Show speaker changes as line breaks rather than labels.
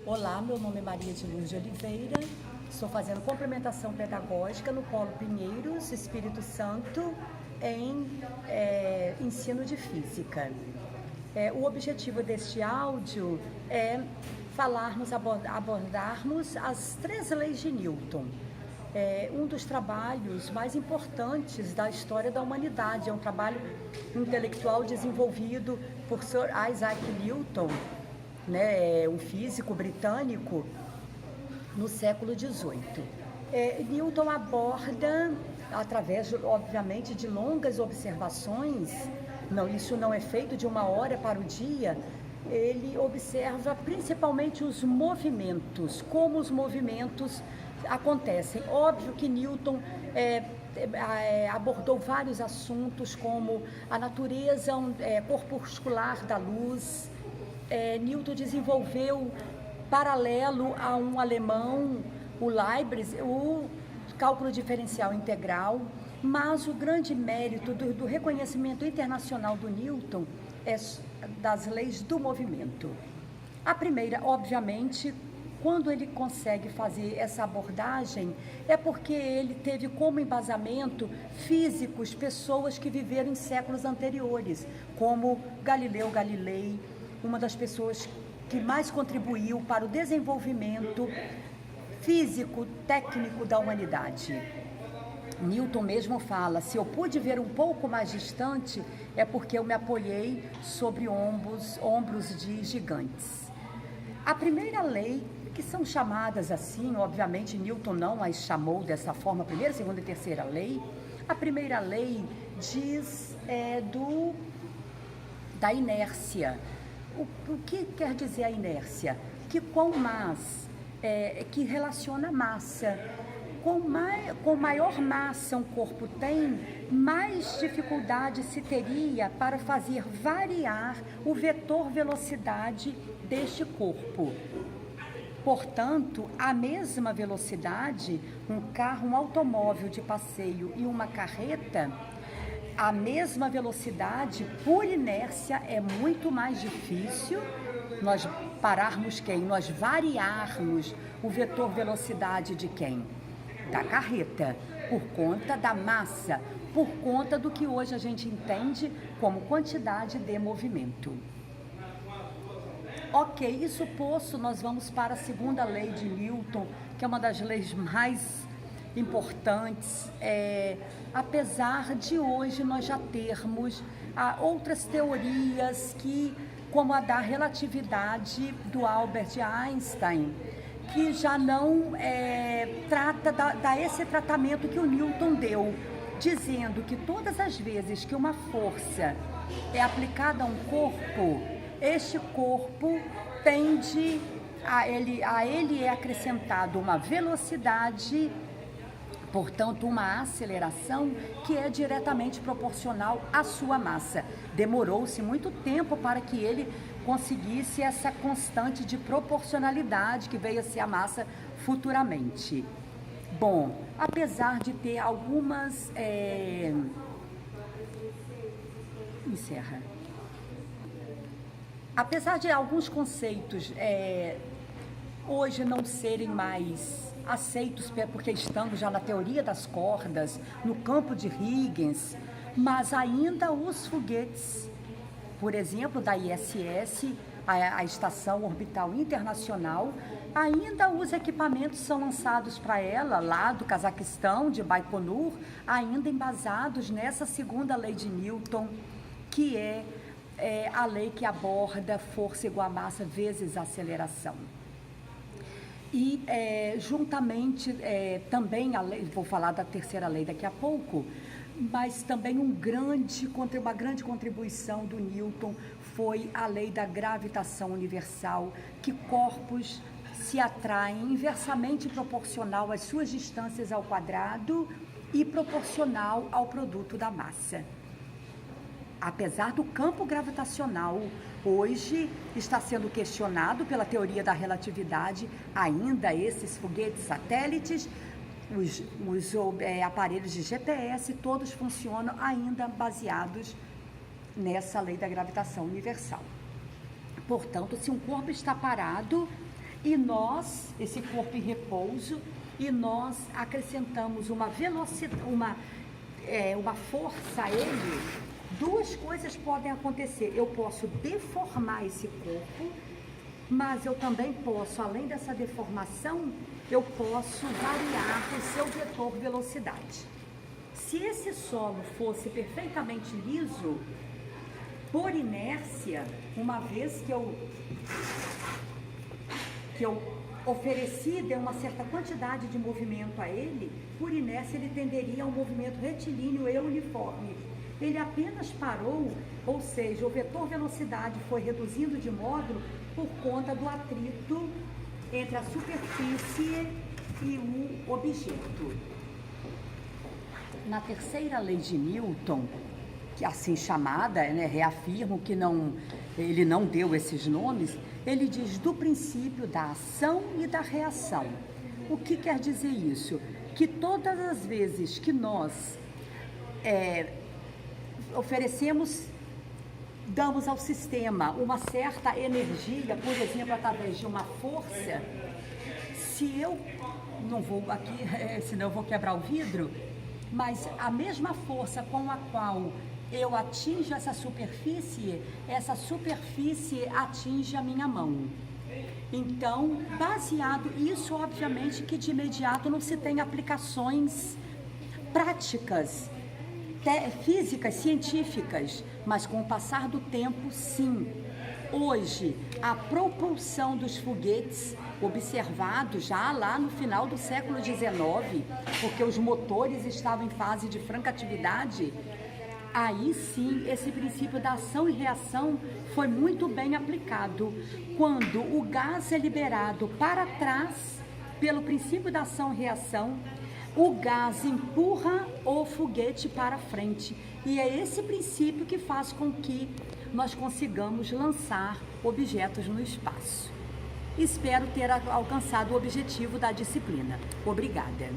Olá, meu nome é Maria de Luz de Oliveira, estou fazendo complementação pedagógica no Polo Pinheiros, Espírito Santo, em ensino de física. O objetivo deste áudio é abordarmos as 3 leis de Newton. Um dos trabalhos mais importantes da história da humanidade, é um trabalho intelectual desenvolvido por Sir Isaac Newton, um físico britânico, no século XVIII. Newton aborda, através, obviamente, de longas observações, isso não é feito de uma hora para o dia, ele observa principalmente os movimentos, como os movimentos acontecem. Óbvio que Newton abordou vários assuntos, como a natureza corpuscular da luz. Newton desenvolveu, paralelo a um alemão, o Leibniz, o cálculo diferencial integral, mas o grande mérito do reconhecimento internacional do Newton é das leis do movimento. A primeira, obviamente, quando ele consegue fazer essa abordagem, é porque ele teve como embasamento físicos, pessoas que viveram em séculos anteriores, como Galileu Galilei, uma das pessoas que mais contribuiu para o desenvolvimento físico, técnico da humanidade. Newton mesmo fala: se eu pude ver um pouco mais distante, é porque eu me apoiei sobre ombros de gigantes. A primeira lei, que são chamadas assim, obviamente Newton não as chamou dessa forma, a primeira, segunda e terceira lei. A primeira lei diz da inércia. O que quer dizer a inércia? Que que relaciona a massa. Com maior massa um corpo tem, mais dificuldade se teria para fazer variar o vetor velocidade deste corpo. Portanto, a mesma velocidade, um carro, um automóvel de passeio e uma carreta, a mesma velocidade, por inércia, é muito mais difícil nós pararmos nós variarmos o vetor velocidade de quem? Da carreta, por conta da massa, por conta do que hoje a gente entende como quantidade de movimento. Ok, isso posto, nós vamos para a segunda lei de Newton, que é uma das leis mais importantes, apesar de hoje nós já termos outras teorias, como a da relatividade do Albert Einstein, que já não trata esse tratamento que o Newton deu, dizendo que todas as vezes que uma força é aplicada a um corpo, este corpo tende a ele é acrescentado uma velocidade, portanto, uma aceleração que é diretamente proporcional à sua massa. Demorou-se muito tempo para que ele conseguisse essa constante de proporcionalidade que veio a ser a massa futuramente. Bom, apesar de ter algumas... Apesar de alguns conceitos hoje não serem mais aceitos, porque estamos já na teoria das cordas, no campo de Huygens, mas ainda os foguetes, por exemplo, da ISS, a Estação Orbital Internacional, ainda os equipamentos são lançados para ela, lá do Cazaquistão, de Baikonur, ainda embasados nessa segunda lei de Newton, que é a lei que aborda força igual a massa vezes aceleração. E juntamente também a lei, vou falar da terceira lei daqui a pouco, mas também uma grande contribuição do Newton foi a lei da gravitação universal, que corpos se atraem inversamente proporcional às suas distâncias ao quadrado e proporcional ao produto da massa. Apesar do campo gravitacional hoje está sendo questionado pela teoria da relatividade, ainda esses foguetes satélites, os aparelhos de GPS, todos funcionam ainda baseados nessa lei da gravitação universal. Portanto, se um corpo está parado, E nós, esse corpo em repouso, e nós acrescentamos uma velocidade, uma força a ele. Duas coisas podem acontecer. Eu posso deformar esse corpo, mas eu também posso, além dessa deformação, eu posso variar o seu vetor velocidade. Se esse solo fosse perfeitamente liso, por inércia, uma vez que eu ofereci, dei uma certa quantidade de movimento a ele, por inércia ele tenderia a um movimento retilíneo e uniforme. Ele apenas parou, ou seja, o vetor velocidade foi reduzindo de módulo por conta do atrito entre a superfície e o objeto. Na terceira lei de Newton, que assim chamada, né, reafirmo que ele não deu esses nomes, ele diz do princípio da ação e da reação. O que quer dizer isso? Que todas as vezes que nós damos ao sistema uma certa energia, por exemplo, através de uma força, se eu não vou aqui, senão eu vou quebrar o vidro, mas a mesma força com a qual eu atinjo essa superfície atinge a minha mão. Então, baseado isso, obviamente que de imediato não se tem aplicações práticas, físicas, científicas, mas com o passar do tempo, sim. Hoje, a propulsão dos foguetes, observado já lá no final do século XIX, porque os motores estavam em fase de franca atividade, aí sim, esse princípio da ação e reação foi muito bem aplicado. Quando o gás é liberado para trás, pelo princípio da ação e reação, o gás empurra o foguete para frente. E é esse princípio que faz com que nós consigamos lançar objetos no espaço. Espero ter alcançado o objetivo da disciplina. Obrigada.